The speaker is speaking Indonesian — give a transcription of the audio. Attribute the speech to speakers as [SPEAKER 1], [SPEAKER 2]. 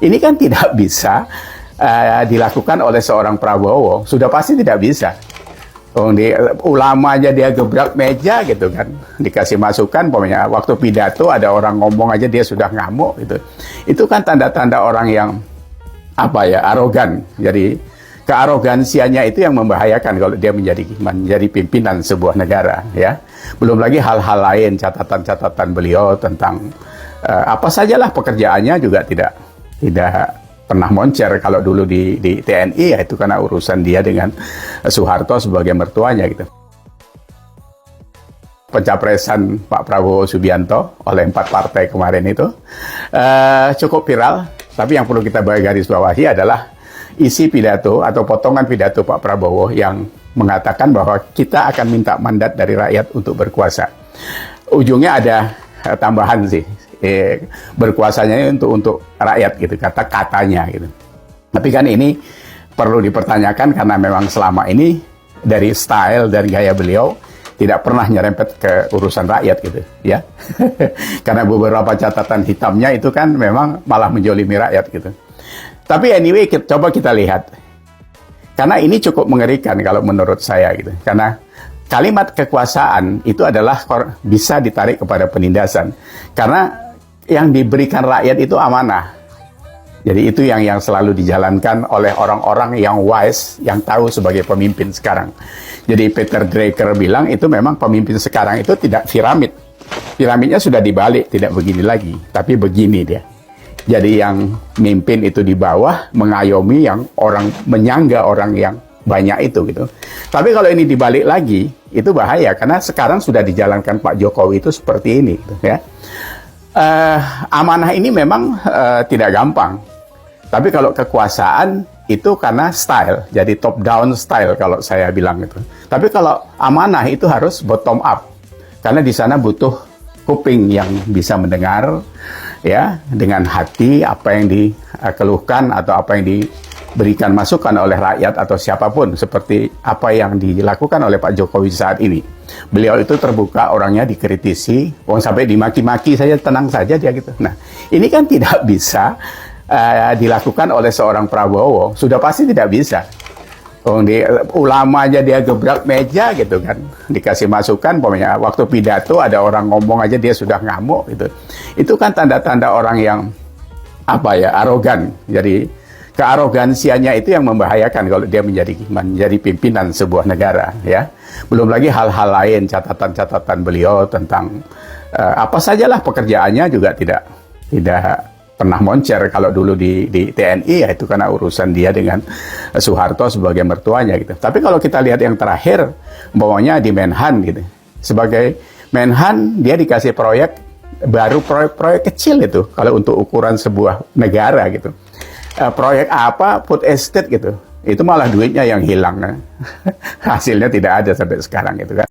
[SPEAKER 1] ini kan tidak bisa dilakukan oleh seorang Prabowo, sudah pasti tidak bisa. Ulama aja dia gebrak meja gitu kan, dikasih masukan, pokoknya waktu pidato ada orang ngomong aja dia sudah ngamuk gitu. Itu kan tanda-tanda orang yang arogan. Jadi kearogansiannya itu yang membahayakan kalau dia menjadi pimpinan sebuah negara, ya. Belum lagi hal-hal lain, catatan-catatan beliau tentang apa sajalah pekerjaannya juga tidak pernah moncer. Kalau dulu di TNI ya itu karena urusan dia dengan Soeharto sebagai mertuanya gitu. Pencapresan Pak Prabowo Subianto oleh 4 partai kemarin itu cukup viral, tapi yang perlu kita garis bawahi adalah isi pidato atau potongan pidato Pak Prabowo yang mengatakan bahwa kita akan minta mandat dari rakyat untuk berkuasa. Ujungnya ada tambahan sih, berkuasanya untuk rakyat gitu, katanya gitu. Tapi kan ini perlu dipertanyakan karena memang selama ini dari style dan gaya beliau tidak pernah nyerempet ke urusan rakyat gitu, ya. Karena beberapa catatan hitamnya itu kan memang malah menjolimi rakyat gitu. Tapi anyway, coba kita lihat. Karena ini cukup mengerikan kalau menurut saya gitu. Karena kalimat kekuasaan itu adalah bisa ditarik kepada penindasan. Karena yang diberikan rakyat itu amanah. Jadi itu yang selalu dijalankan oleh orang-orang yang wise, yang tahu sebagai pemimpin sekarang. Jadi Peter Drucker bilang itu memang pemimpin sekarang itu tidak piramid. Piramidnya sudah dibalik, tidak begini lagi, tapi begini dia. Jadi yang mimpin itu di bawah, mengayomi yang orang, menyangga orang yang banyak itu gitu. Tapi kalau ini dibalik lagi, itu bahaya karena sekarang sudah dijalankan Pak Jokowi itu seperti ini gitu, ya. Amanah ini memang tidak gampang. Tapi kalau kekuasaan itu karena style, jadi top down style kalau saya bilang itu. Tapi kalau amanah itu harus bottom up. Karena di sana butuh kuping yang bisa mendengar, ya, dengan hati apa yang dikeluhkan atau apa yang diberikan masukan oleh rakyat atau siapapun, seperti apa yang dilakukan oleh Pak Jokowi saat ini. Beliau itu terbuka, orangnya dikritisi, sampai dimaki-maki saja, tenang saja dia gitu. Nah, ini kan tidak bisa dilakukan oleh seorang Prabowo, sudah pasti tidak bisa. Ulama aja dia gebrak meja gitu kan, dikasih masukan, pokoknya waktu pidato ada orang ngomong aja dia sudah ngamuk gitu. Itu kan tanda-tanda orang yang arogan. Jadi kearogansiannya itu yang membahayakan kalau dia menjadi pimpinan sebuah negara, ya. Belum lagi hal-hal lain, catatan-catatan beliau tentang apa sajalah pekerjaannya juga tidak pernah moncer. Kalau dulu di TNI ya itu karena urusan dia dengan Soeharto sebagai mertuanya gitu. Tapi kalau kita lihat yang terakhir, umpamanya di Menhan gitu. Sebagai Menhan dia dikasih proyek baru, proyek kecil itu kalau untuk ukuran sebuah negara gitu. Proyek apa, food estate gitu. Itu malah duitnya yang hilang. Hasilnya tidak ada sampai sekarang gitu kan.